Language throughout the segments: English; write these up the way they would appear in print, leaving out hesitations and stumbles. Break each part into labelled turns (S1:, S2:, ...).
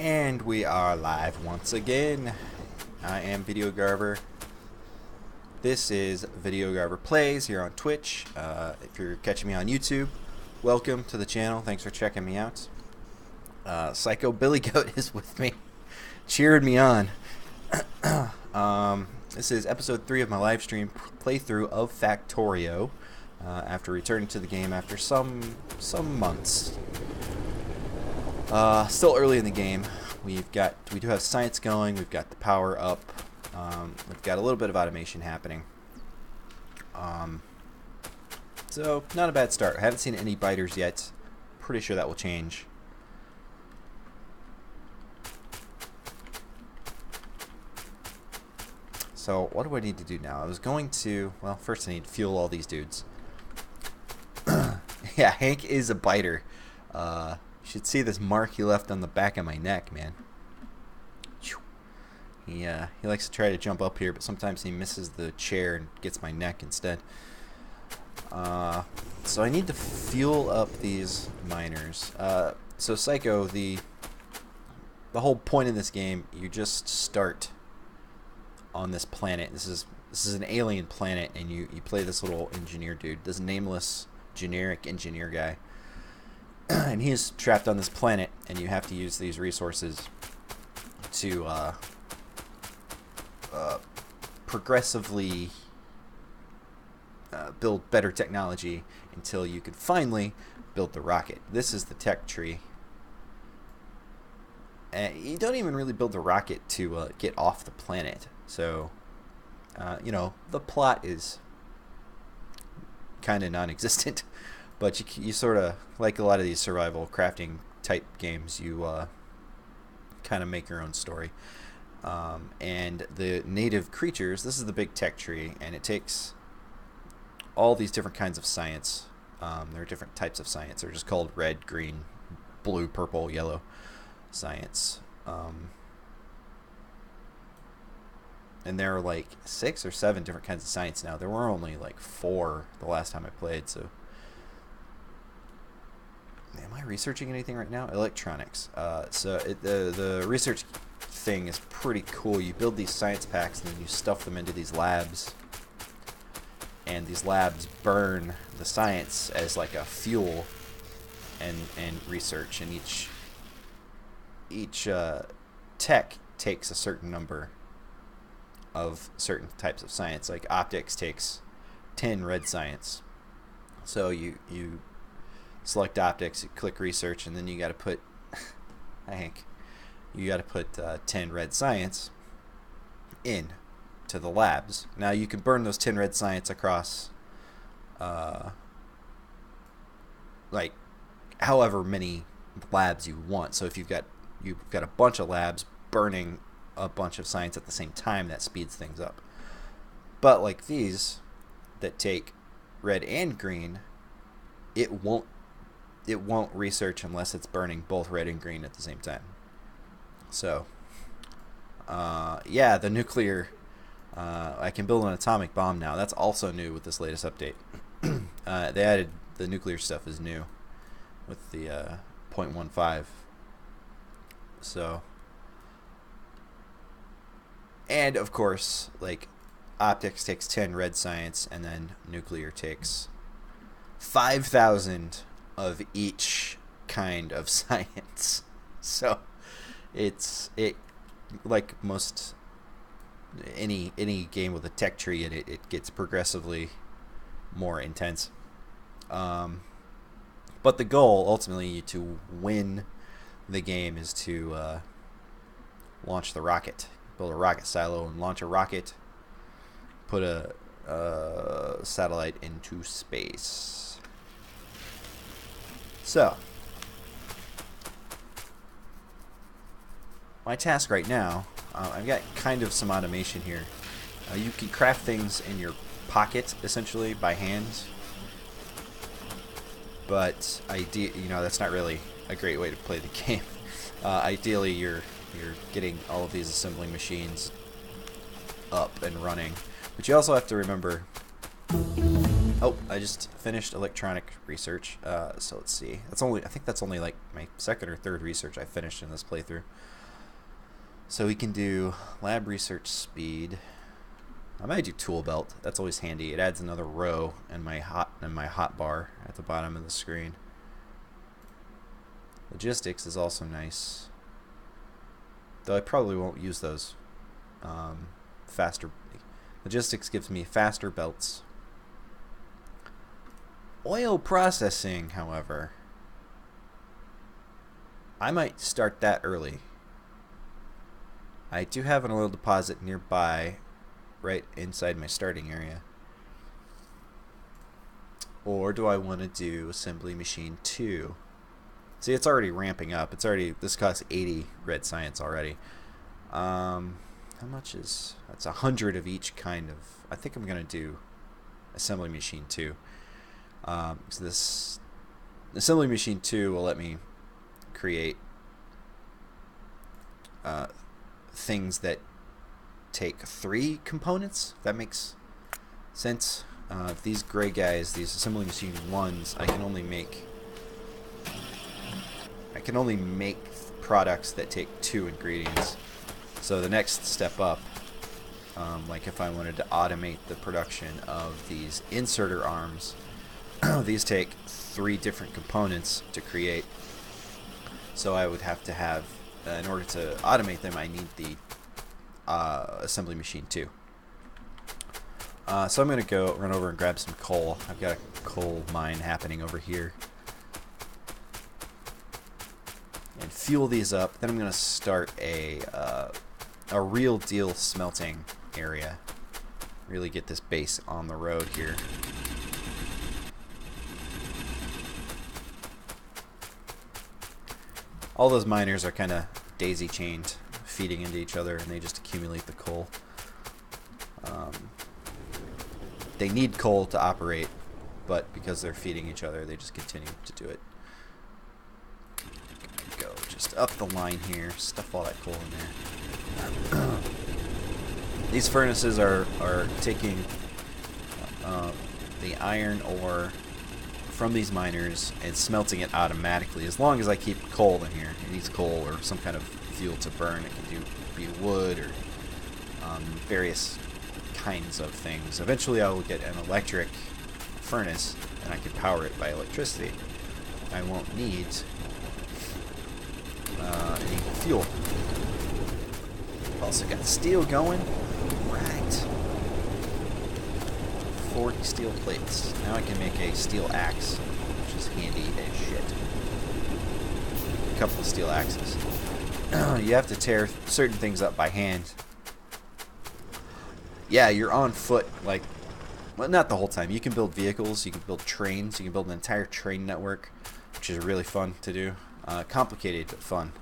S1: And we are live once again. I am VideoGarver. This is VideoGarver Plays here on Twitch. If you're catching me on YouTube, welcome to the channel. Thanks for checking me out. Psycho Billy Goat is with me, cheering me on. This is episode 3 of my live stream playthrough of Factorio. After returning to the game after some months. Still early in the game. We do have science going. We've got the power up. We've got a little bit of automation happening. So not a bad start. I haven't seen any biters yet. Pretty sure that will change. So what do I need to do now? I was going to, well, first I need to fuel all these dudes. Yeah, Hank is a biter. You should see this mark he left on the back of my neck, man. He likes to try to jump up here, but sometimes he misses the chair and gets my neck instead. So I need to fuel up these miners. So Psycho, the whole point of this game, you just start on this planet. This is an alien planet, and you play this little engineer dude, this nameless generic engineer guy. And he is trapped on this planet, and you have to use these resources to progressively build better technology until you can finally build the rocket. This is the tech tree. And you don't even really build the rocket to get off the planet. So, you know, the plot is kind of non-existent. But you sort of, like a lot of these survival crafting type games, you kind of make your own story. And the native creatures, this is the big tech tree, and it takes all these different kinds of science. There are different types of science. They're just called red, green, blue, purple, yellow science. And there are like 6 or 7 different kinds of science now. There were only like 4 the last time I played, so... Am I researching anything right now? Electronics. The research thing is pretty cool. You build these science packs and then you stuff them into these labs. And these labs burn the science as like a fuel and research. And each tech takes a certain number of certain types of science. Like optics takes 10 red science. So you select optics, you click research, and then you got to put, hi Hank, you got to put 10 red science in to the labs. Now you can burn those 10 red science across, like, however many labs you want. So if you've got a bunch of labs burning a bunch of science at the same time, that speeds things up. But like these that take red and green, it won't research unless it's burning both red and green at the same time. So, yeah, the nuclear, I can build an atomic bomb now. That's also new with this latest update. They added the nuclear stuff is new with the 0.15. So, and of course, like, optics takes 10 red science, and then nuclear takes 5,000 of each kind of science. So it like most any game with a tech tree in it, it gets progressively more intense. But the goal ultimately to win the game is to launch the rocket, build a rocket silo and launch a rocket, put a satellite into space. So, my task right now, I've got kind of some automation here. You can craft things in your pocket, essentially, by hand. But, that's not really a great way to play the game. Ideally, you're getting all of these assembling machines up and running. But you also have to remember... Oh, I just finished electronic research. So let's see. I think that's only like my 2nd or 3rd research I finished in this playthrough. So we can do lab research speed. I might do tool belt. That's always handy. It adds another row in my hot bar at the bottom of the screen. Logistics is also nice, though I probably won't use those. Faster logistics gives me faster belts. Oil processing, however, I might start that early. I do have an oil deposit nearby, right inside my starting area. Or do I want to do assembly machine 2? See, it's already ramping up. This costs 80 red science already. How much is that's 100 of each kind of. I think I'm gonna do assembly machine 2. So this assembly machine 2 will let me create things that take 3 components, if that makes sense. These gray guys, these assembly machine 1s, I can only make products that take 2 ingredients. So the next step up, like if I wanted to automate the production of these inserter arms, these take 3 different components to create. So I would have to have, in order to automate them, I need the assembly machine 2. So I'm going to go run over and grab some coal. I've got a coal mine happening over here. And fuel these up. Then I'm going to start a real deal smelting area. Really get this base on the road here. All those miners are kind of daisy chained, feeding into each other, and they just accumulate the coal. They need coal to operate, but because they're feeding each other, they just continue to do it. Go just up the line here, stuff all that coal in there. These furnaces are taking the iron ore from these miners and smelting it automatically, as long as I keep coal in here. It needs coal or some kind of fuel to burn. It can be wood or various kinds of things. Eventually I will get an electric furnace and I can power it by electricity. I won't need any fuel. Also got steel going. Right. 40 steel plates. Now I can make a steel axe, which is handy as shit. A couple of steel axes. You have to tear certain things up by hand. Yeah, you're on foot, like, well, not the whole time. You can build vehicles, you can build trains, you can build an entire train network, which is really fun to do. Complicated, but fun.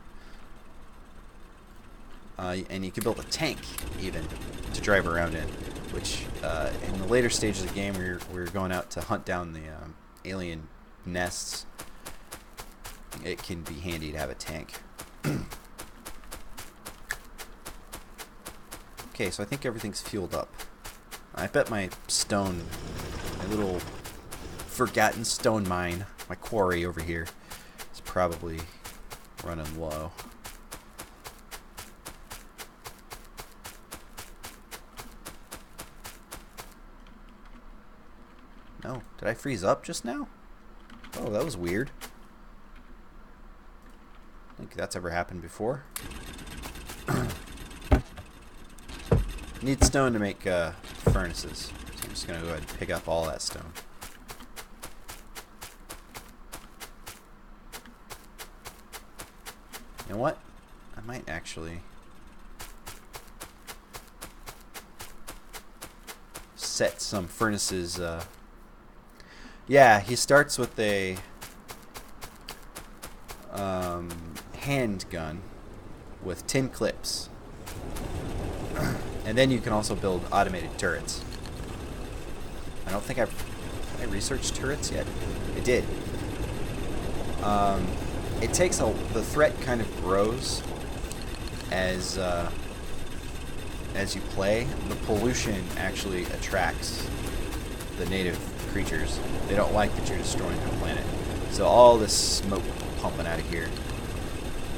S1: And you can build a tank, even, to drive around in, which, in the later stages of the game, we're going out to hunt down the alien nests. It can be handy to have a tank. Okay, so I think everything's fueled up. I bet my little forgotten stone mine, my quarry over here, is probably running low. No, did I freeze up just now? Oh, that was weird. I think that's ever happened before. Need stone to make furnaces, so I'm just going to go ahead and pick up all that stone. You know what? I might actually set some furnaces. Yeah, he starts with a handgun with 10 clips. And then you can also build automated turrets. I don't think I researched turrets yet. I did. It takes the threat kind of grows as you play. The pollution actually attracts the native creatures. They don't like that you're destroying their planet. So all this smoke pumping out of here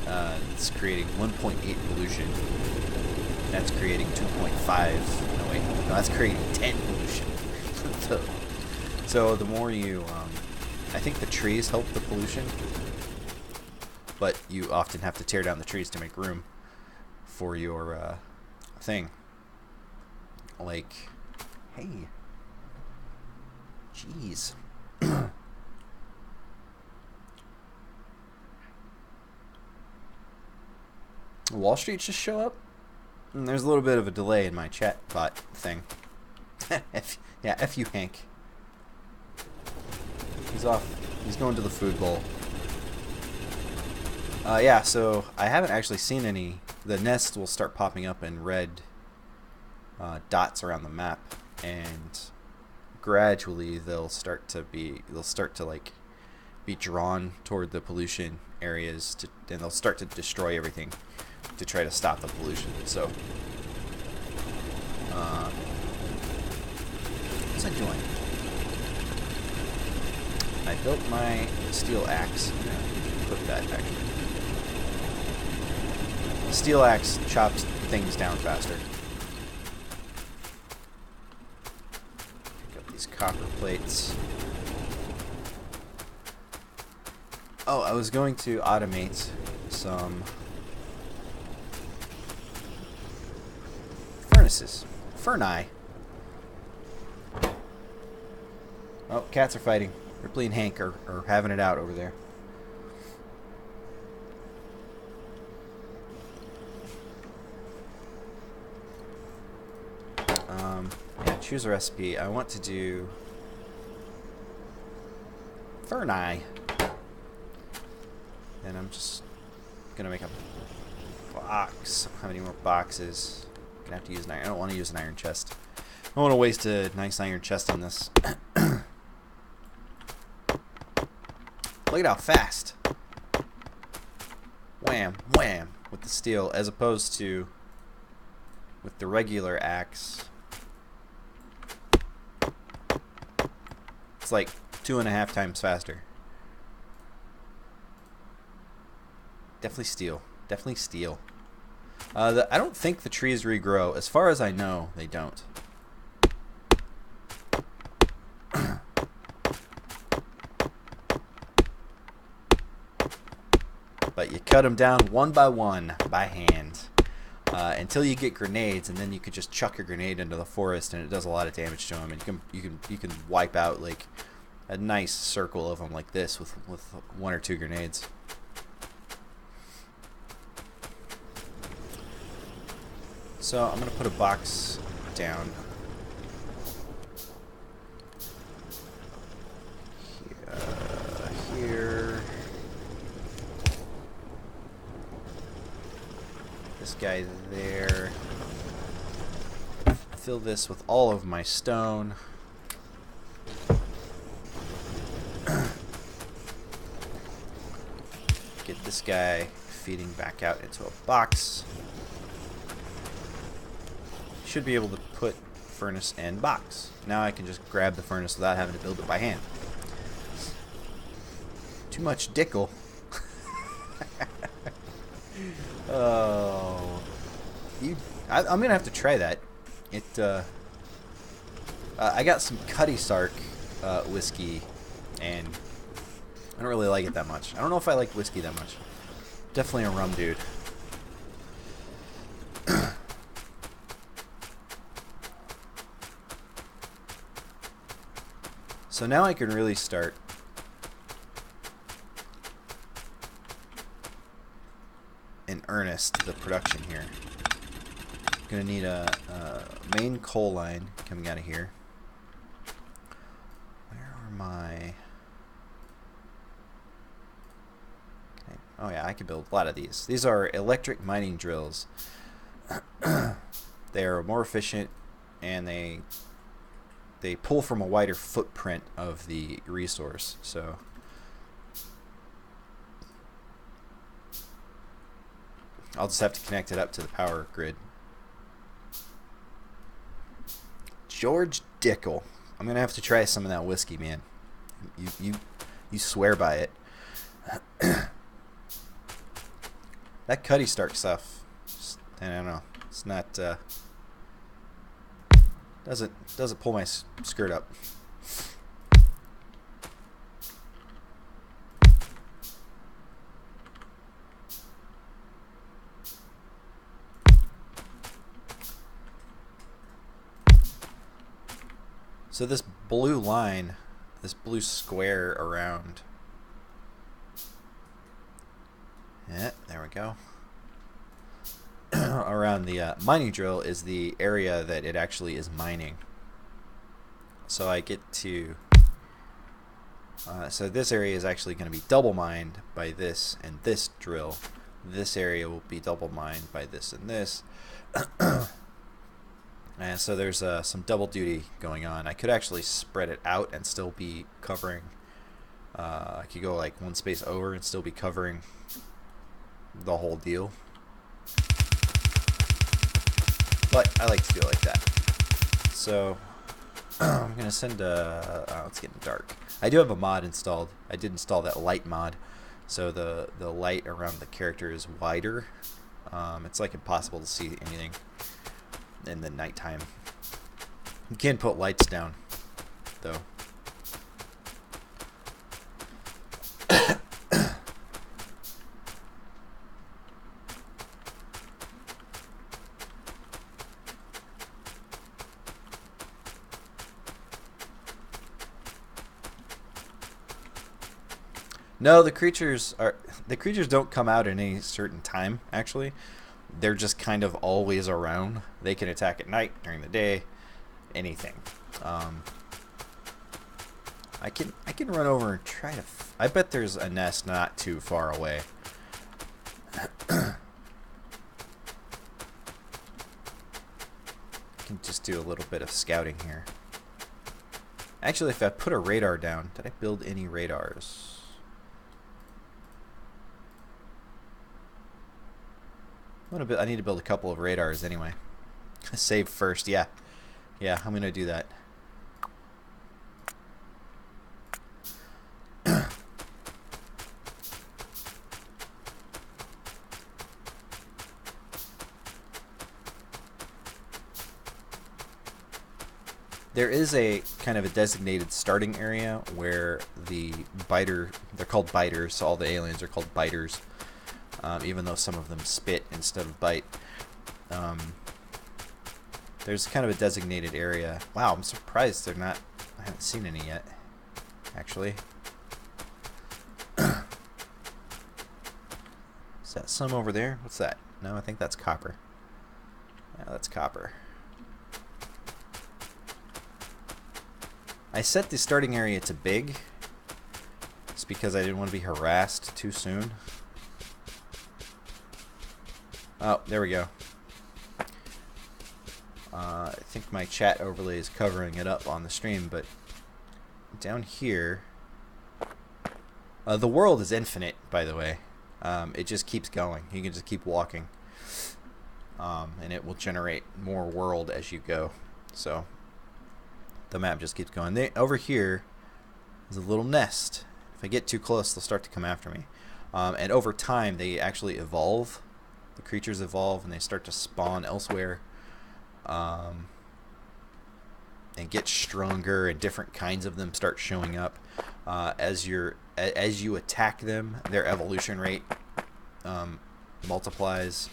S1: it's creating 1.8 pollution. That's creating 2.5. No wait, no, that's creating 10 pollution. So the more you, I think the trees help the pollution, but you often have to tear down the trees to make room for your thing. Like, hey, jeez. Wall Street just show up? And there's a little bit of a delay in my chat bot thing. F you, Hank. He's off. He's going to the food bowl. Yeah, so I haven't actually seen any. The nests will start popping up in red dots around the map, and gradually they'll start to like be drawn toward the pollution areas, and they'll start to destroy everything to try to stop the pollution. So, what's I doing? I built my steel axe. I'm gonna put that back. The steel axe chops things down faster. Pick up these copper plates. Oh, I was going to automate some furnaces. Furni. Oh, cats are fighting. Ripley and Hank are having it out over there. Yeah, choose a recipe. I want to do Furni. And I'm just gonna make a box. How many more boxes? Gonna have to use an iron. I don't want to use an iron chest. I don't want to waste a nice iron chest on this. Look at how fast. Wham, wham, with the steel, as opposed to with the regular axe. It's like 2.5 times faster. Definitely steel. Definitely steel. I don't think the trees regrow. As far as I know, they don't. But you cut them down one by one by hand until you get grenades, and then you could just chuck a grenade into the forest, and it does a lot of damage to them. And you can wipe out like a nice circle of them like this with 1 or 2 grenades. So I'm gonna put a box down here. This guy there. Fill this with all of my stone. Get this guy feeding back out into a box. Should be able to put furnace and box. Now I can just grab the furnace without having to build it by hand. Too much dickle. Oh, I'm gonna have to try that. I got some Cutty Sark whiskey, and I don't really like it that much. I don't know if I like whiskey that much. Definitely a rum dude. So now I can really start in earnest the production here. I'm gonna need a main coal line coming out of here. Where are my... Okay. Oh yeah, I can build a lot of these. These are electric mining drills. They are more efficient, and they pull from a wider footprint of the resource. So I'll just have to connect it up to the power grid. George Dickel. I'm gonna have to try some of that whiskey, man. You swear by it. That Cuddy Stark stuff, I don't know. It's not doesn't pull my skirt up. So this blue line, this blue square around, yeah, there we go. Around the mining drill is the area that it actually is mining. So I get to, so this area is actually going to be double mined by this and this drill. This area will be double mined by this and this. And so there's some double duty going on. I could actually spread it out and still be covering. I could go like one space over and still be covering the whole deal. But I like to do it like that. So I'm going to send a... Oh, it's getting dark. I do have a mod installed. I did install that light mod. So the light around the character is wider. It's like impossible to see anything in the nighttime. You can put lights down, though. No, the creatures don't come out at any certain time, actually. They're just kind of always around. They can attack at night, during the day, anything. I can run over and try to... I bet there's a nest not too far away. Can just do a little bit of scouting here. Actually, if I put a radar down... Did I build any radars? I need to build a couple of radars anyway. Save first, yeah. Yeah, I'm gonna do that. There is a kind of a designated starting area where the biter, they're called biters, so all the aliens are called biters. Even though some of them spit instead of bite. There's kind of a designated area. Wow, I'm surprised they're not... I haven't seen any yet, actually. Is that some over there? What's that? No, I think that's copper. Yeah, that's copper. I set the starting area to big. It's because I didn't want to be harassed too soon. Oh, there we go. I think my chat overlay is covering it up on the stream, but down here, the world is infinite, by the way. It just keeps going. You can just keep walking, and it will generate more world as you go. So the map just keeps going. Over here is a little nest. If I get too close, they'll start to come after me. And over time, they actually evolve. The creatures evolve and they start to spawn elsewhere, and get stronger, and different kinds of them start showing up. As you attack them, their evolution rate multiplies,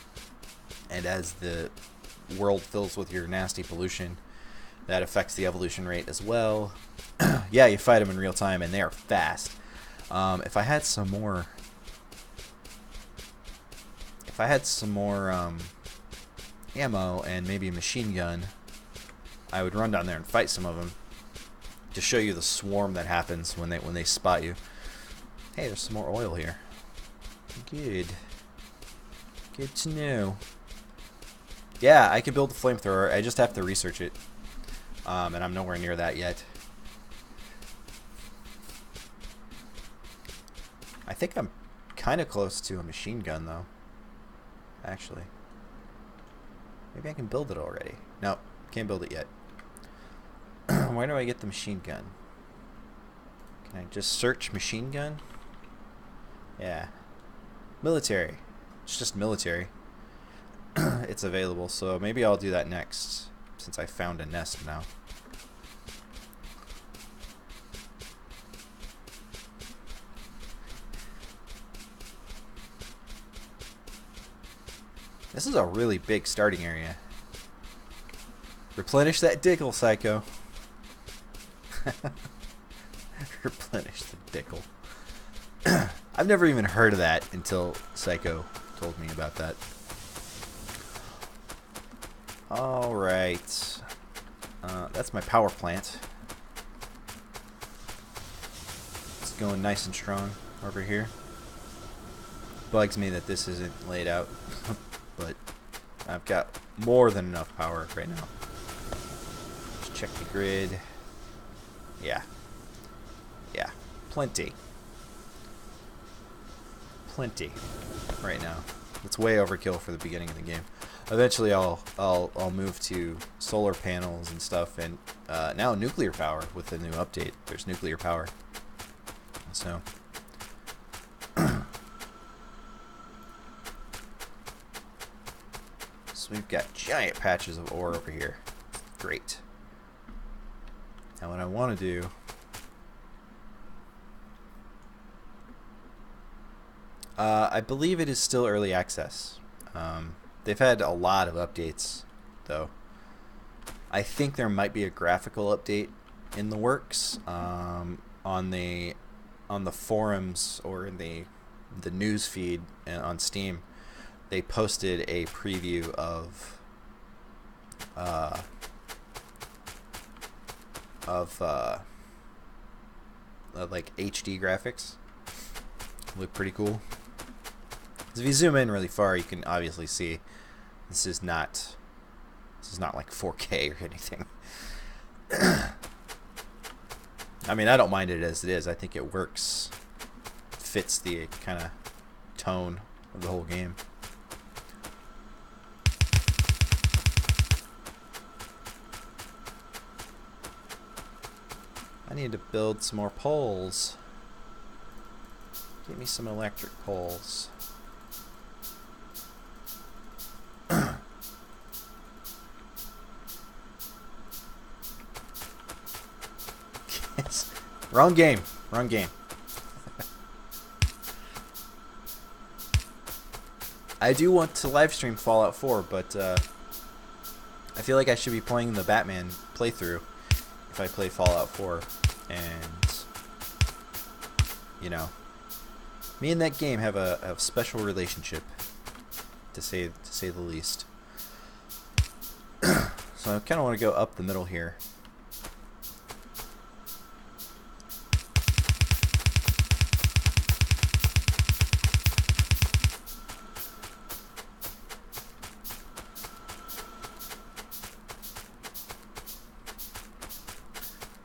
S1: and as the world fills with your nasty pollution, that affects the evolution rate as well. Yeah, you fight them in real time, and they are fast. If I had some more... If I had some more ammo and maybe a machine gun, I would run down there and fight some of them to show you the swarm that happens when they spot you. Hey, there's some more oil here. Good. Good to know. Yeah, I could build a flamethrower. I just have to research it, and I'm nowhere near that yet. I think I'm kind of close to a machine gun, though. Actually, maybe I can build it already. No, can't build it yet. Where do I get the machine gun? Can I just search machine gun? Yeah. Military. It's just military. It's available, so maybe I'll do that next, since I found a nest now. This is a really big starting area. Replenish that dickle, Psycho. Replenish the dickle. I've never even heard of that until Psycho told me about that. Alright. That's my power plant. It's going nice and strong over here. Bugs me that this isn't laid out. But I've got more than enough power right now. Let's check the grid. Yeah. Yeah. Plenty. Plenty right now. It's way overkill for the beginning of the game. Eventually I'll move to solar panels and stuff, and now nuclear power with the new update. There's nuclear power. So we've got giant patches of ore over here. Great. Now what I want to do, I believe it is still early access. They've had a lot of updates, though. I think there might be a graphical update in the works on the forums or in the news feed on Steam. They posted a preview of like HD graphics. Look pretty cool. If you zoom in really far, you can obviously see this is not like 4K or anything. I mean, I don't mind it as it is. I think it works, fits the kind of tone of the whole game. I need to build some more poles. Give me some electric poles. Wrong game. Wrong game. I do want to live stream Fallout 4, but I feel like I should be playing the Batman playthrough if I play Fallout 4. And, you know, me and that game have a special relationship, to say the least. So I kind of want to go up the middle here.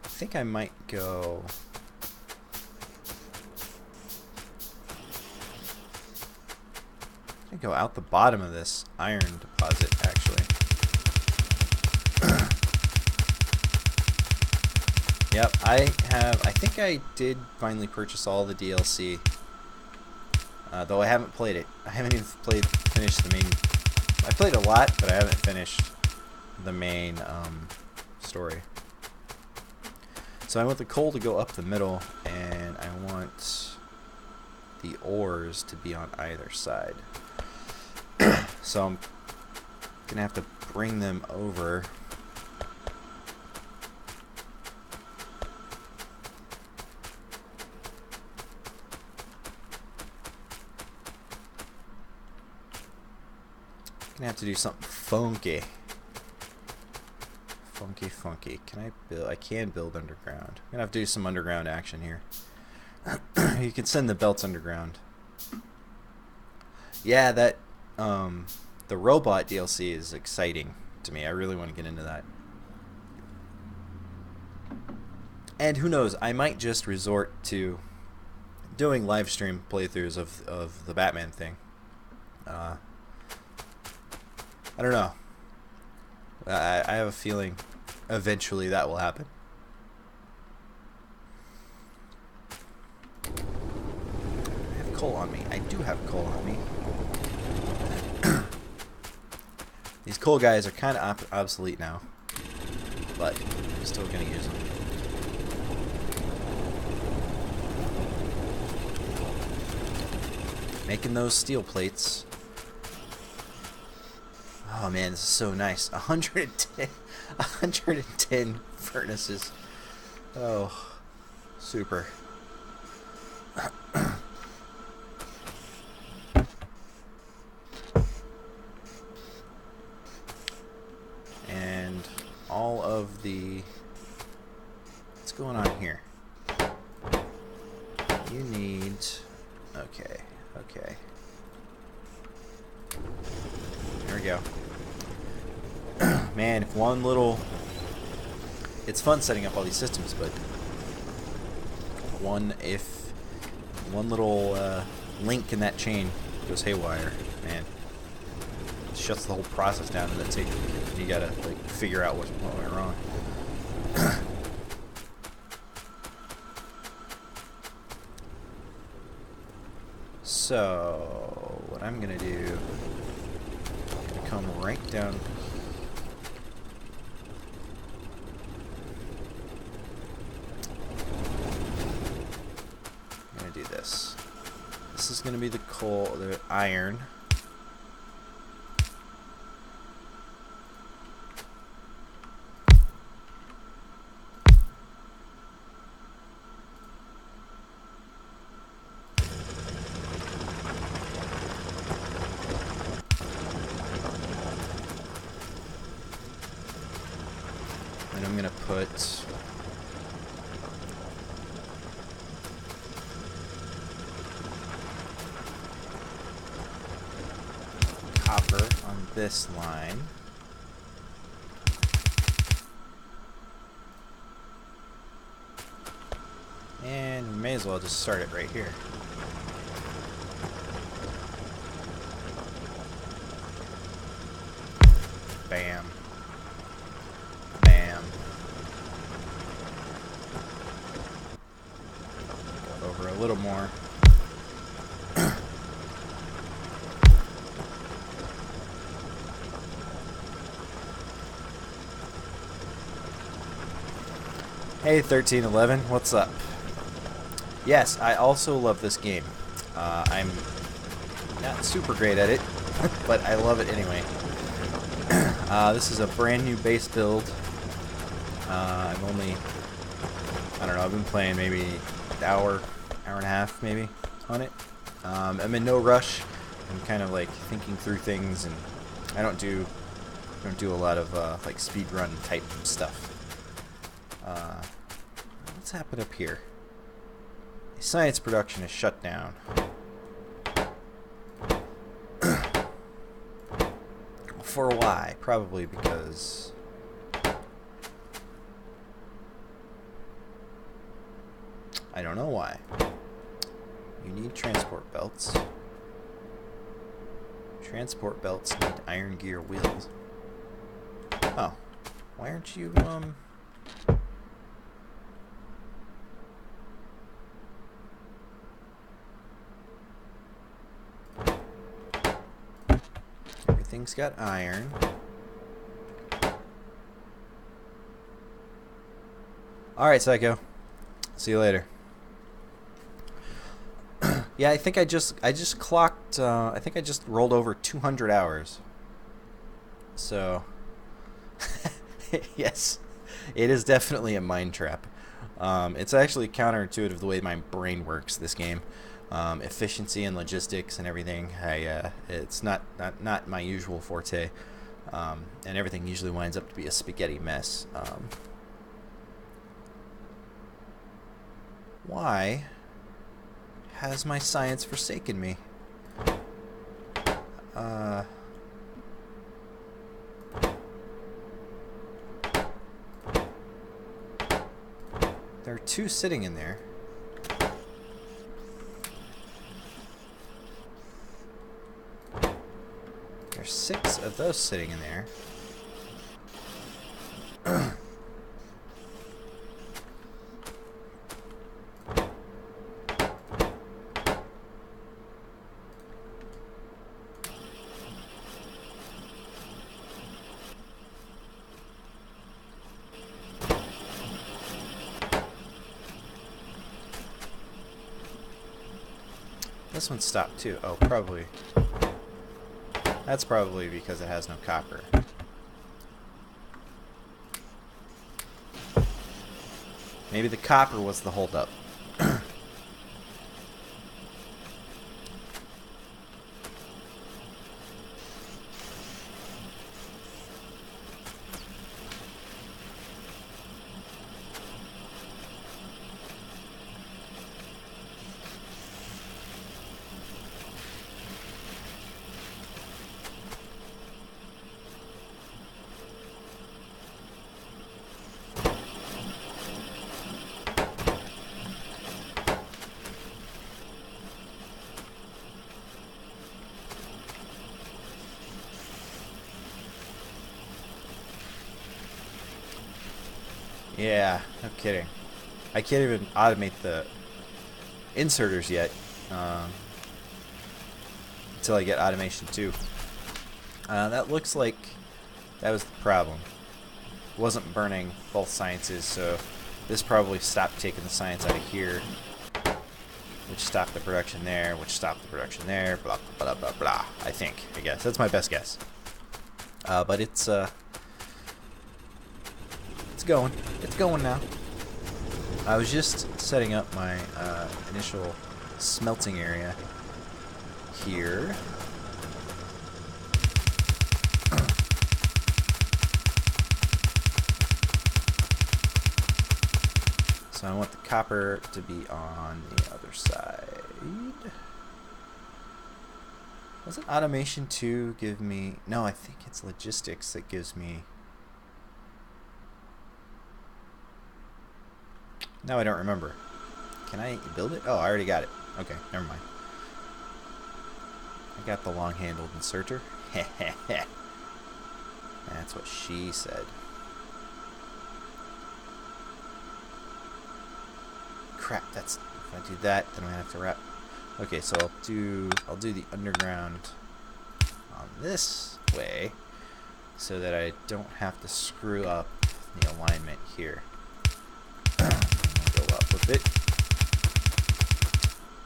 S1: I think I might go... I go out the bottom of this iron deposit, actually. Yep, I think I did finally purchase all the DLC. Though I haven't played it. I haven't even finished the main... I played a lot, but I haven't finished the main story. So I want the coal to go up the middle, and I want the ores to be on either side. So I'm gonna have to bring them over. Gonna have to do something funky. Funky. Can I build? I can build underground. I'm gonna have to do some underground action here. You can send the belts underground. Yeah, that the robot DLC is exciting to me. I really want to get into that. And who knows? I might just resort to doing live stream playthroughs of the Batman thing. I don't know. I have a feeling eventually that will happen. I have coal on me. I do have coal on me. These coal guys are kind of obsolete now, but I'm still going to use them. Making those steel plates. Oh man, this is so nice. 110 furnaces. Oh, super. And all of the... What's going on here? You need... Okay, okay. There we go. Man, if one little... It's fun setting up all these systems, but if one little link in that chain goes haywire, man, it shuts the whole process down, and that's it. You gotta like figure out what went wrong. So what I'm gonna do, I'm gonna come right down. This is going to be the coal, the iron. And I'm going to put copper on this line. And we may as well just start it right here. Bam. Bam. Go over a little more. Hey 1311, what's up? Yes, I also love this game. I'm not super great at it, but I love it anyway. This is a brand new base build. I'm only, I don't know, I've been playing maybe an hour and a half maybe on it. I'm in no rush. I'm kind of like thinking through things, and I don't do a lot of like speed run type stuff. What's happened up here? The science production is shut down. For why? Probably because I don't know why. You need transport belts. Transport belts need iron gear wheels. Oh, why aren't you Everything's got iron. Alright, Psycho. See you later. Yeah, I think I just clocked, I think I just rolled over 200 hours. So, yes, it is definitely a mind trap. It's actually counterintuitive the way my brain works, this game. Efficiency and logistics and everything. It's not my usual forte, and everything usually winds up to be a spaghetti mess. Why has my science forsaken me? There are two sitting in there. There's 6 of those sitting in there. This one stopped too. Oh, probably. That's probably because it has no copper. Maybe the copper was the holdup. Yeah, no kidding. I can't even automate the inserters yet until I get automation 2. That looks like that was the problem. It wasn't burning both sciences, so this probably stopped taking the science out of here, which stopped the production there, which stopped the production there, blah, blah, blah, blah, blah, I guess. That's my best guess. But it's going. It's going now. I was just setting up my initial smelting area here. So I want the copper to be on the other side. Doesn't automation 2 give me... No, I think it's logistics that gives me... No, I don't remember. Can I build it? Oh, I already got it. Okay, never mind. I got the long-handled inserter. That's what she said. Crap, that's... If I do that, then I'm gonna have to wrap... Okay, so I'll do the underground on this way so that I don't have to screw up the alignment here. Go up with it.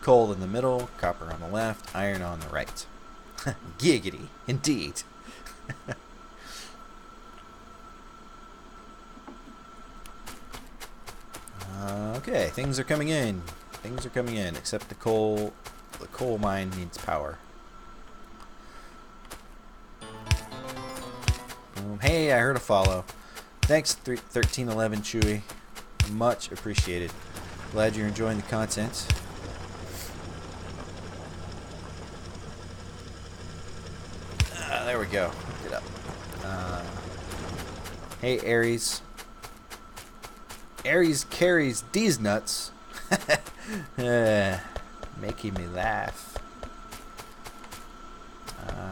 S1: Coal in the middle, copper on the left, iron on the right. Giggity, indeed. Okay, things are coming in. Things are coming in, except the coal mine needs power. Hey, I heard a follow. Thanks, 1311 Chewy. Much appreciated. Glad you're enjoying the content. There we go. Hooked it up. Hey, Aries. Aries carries these nuts. Making me laugh.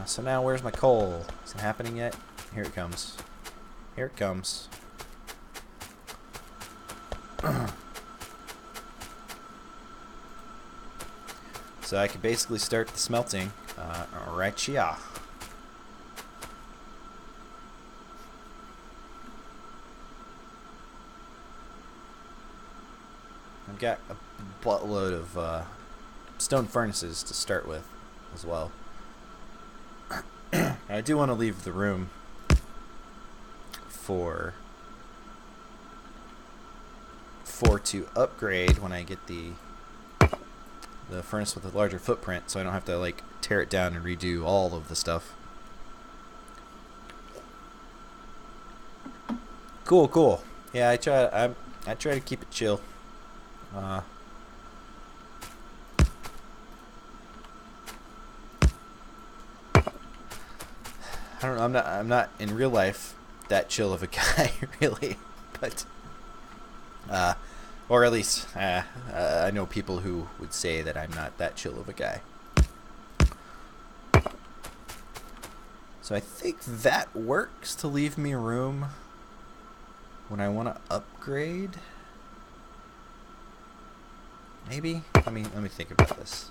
S1: So now where's my coal? Is it happening yet? Here it comes. Here it comes. So I could basically start the smelting right here. I've got a buttload of stone furnaces to start with as well. I do want to leave the room for to upgrade when I get the furnace with a larger footprint, so I don't have to like tear it down and redo all of the stuff. Cool, cool. Yeah, I try to keep it chill. I don't know. I'm not in real life that chill of a guy, really, but or at least I know people who would say that I'm not that chill of a guy. So I think that works to leave me room when I want to upgrade. Maybe. Let me think about this.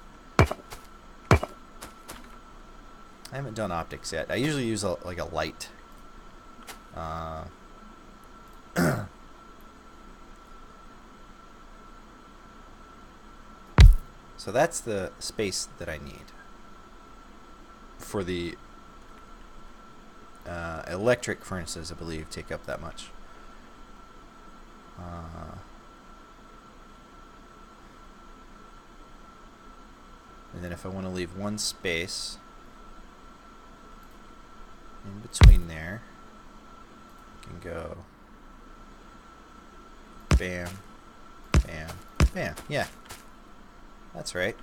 S1: I haven't done optics yet. I usually use like a light. So that's the space that I need for the electric furnaces, I believe, take up that much. And then if I want to leave one space in between there, I can go bam, bam, bam. Yeah, that's right.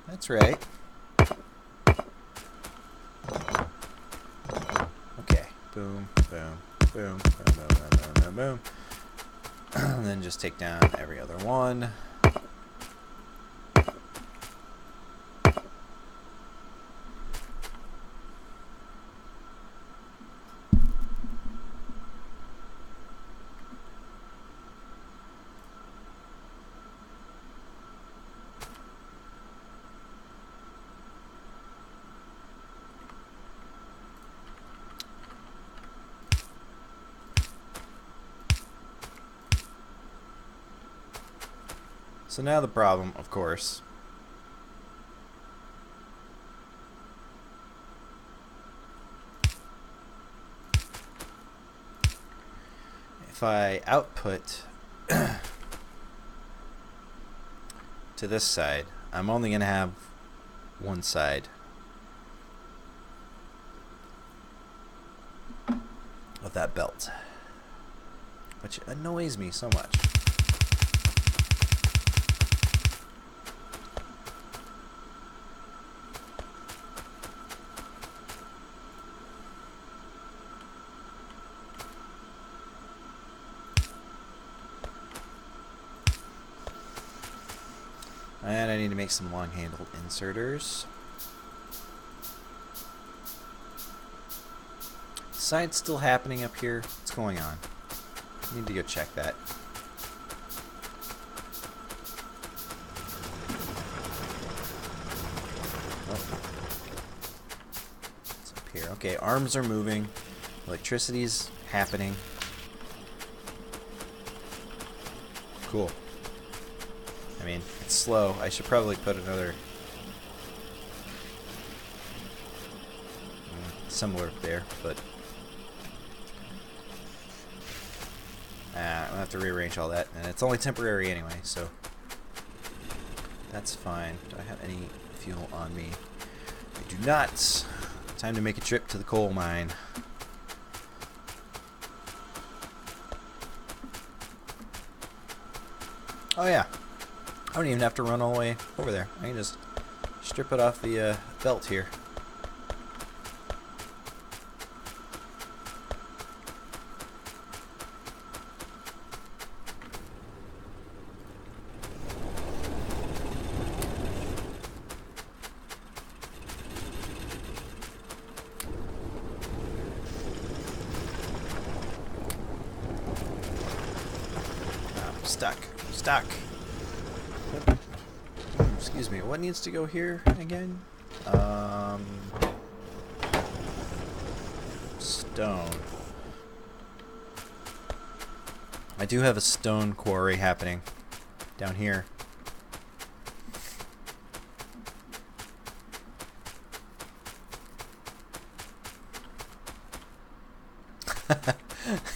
S1: That's right. Okay, boom, boom, boom, boom, boom, boom, boom, boom. And then just take down every other one. So now the problem, of course, if I output to this side, I'm only going to have one side of that belt, which annoys me so much. And I need to make some long-handled inserters. Side's still happening up here. What's going on? I need to go check that. Oh. It's up here. Okay, arms are moving. Electricity's happening. Cool. I mean, it's slow. I should probably put another similar there, but I'm gonna have to rearrange all that, and it's only temporary anyway, so that's fine. Do I have any fuel on me? I do not. Time to make a trip to the coal mine. Oh yeah. I don't even have to run all the way over there. I can just strip it off the belt here. I'm stuck. I'm stuck. Excuse me, what needs to go here again? Stone. I do have a stone quarry happening down here.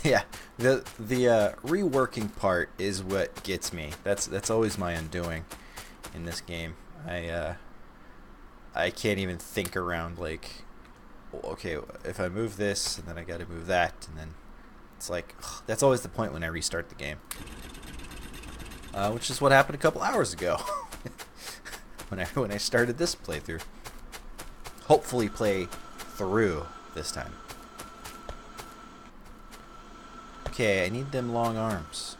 S1: Yeah, the reworking part is what gets me. That's always my undoing in this game. I can't even think around, like, okay, if I move this and then I gotta move that, and then it's like, ugh, that's always the point when I restart the game, which is what happened a couple hours ago when I started this playthrough. Hopefully play through this time. Okay, I need them long arms.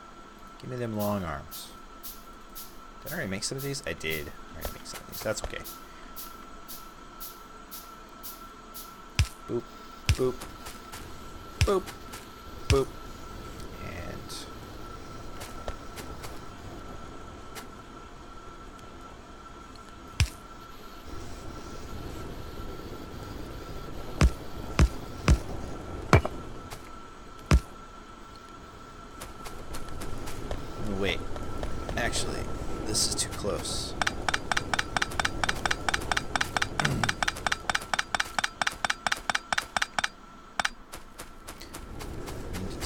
S1: Give me them long arms. Did I already make some of these? I did. I already make some of these. That's okay. Boop, boop, boop, boop, and wait. Actually, this is too close.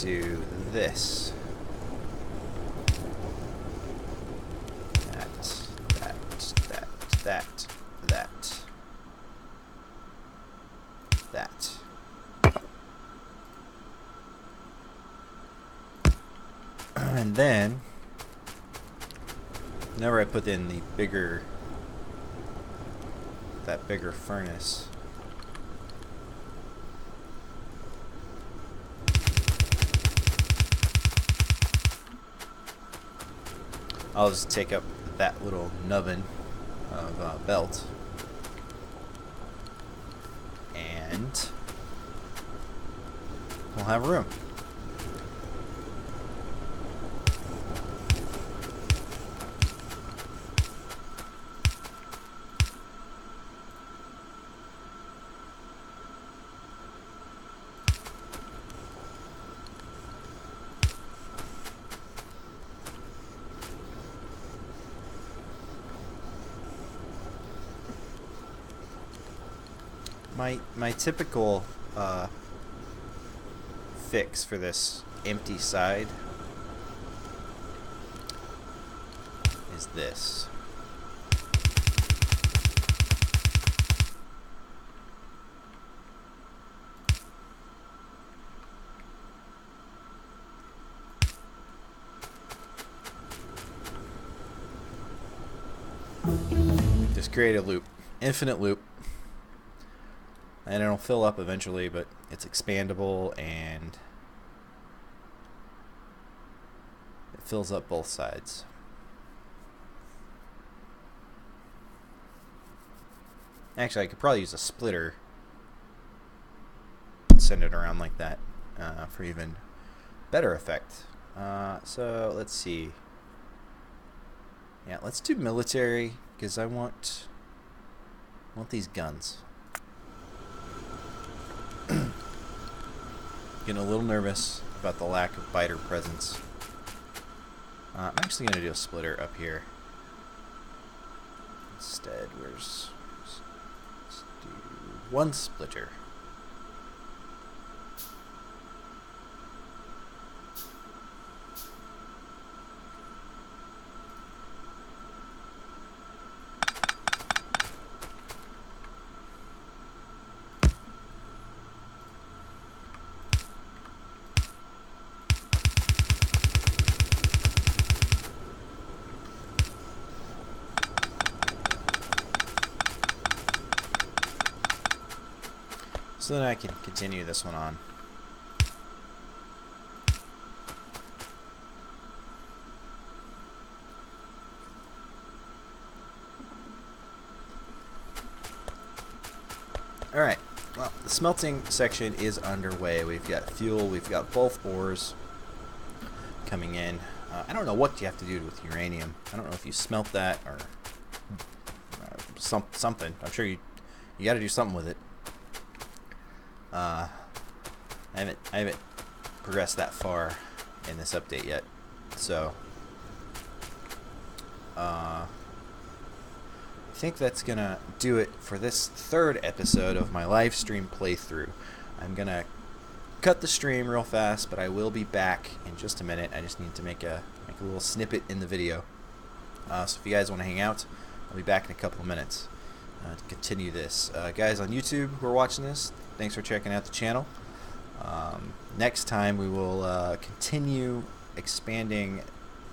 S1: Do this. That. And then, whenever I put in that bigger furnace, I'll just take up that little nubbin of belt, and we'll have room. My typical fix for this empty side is this. Just create a loop, infinite loop. And it'll fill up eventually, but it's expandable and it fills up both sides. Actually, I could probably use a splitter and send it around like that for even better effect. So let's see. Yeah, let's do military because I want these guns. Getting a little nervous about the lack of biter presence. I'm actually going to do a splitter up here. Instead, let's do one splitter. So then I can continue this one on. Alright, well, the smelting section is underway. We've got fuel, we've got both ores coming in. I don't know what you have to do with uranium. I don't know if you smelt that or something. I'm sure you got to do something with it. I haven't progressed that far in this update yet, so I think that's gonna do it for this third episode of my live stream playthrough. I'm gonna cut the stream real fast, but I will be back in just a minute. I just need to make a little snippet in the video. So if you guys want to hang out, I'll be back in a couple of minutes to continue this. Guys on YouTube who are watching this, thanks for checking out the channel. Next time we will continue expanding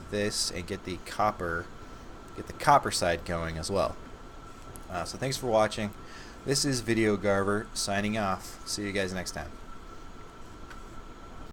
S1: this and get the copper side going as well. So thanks for watching. This is VideoGarver signing off. See you guys next time.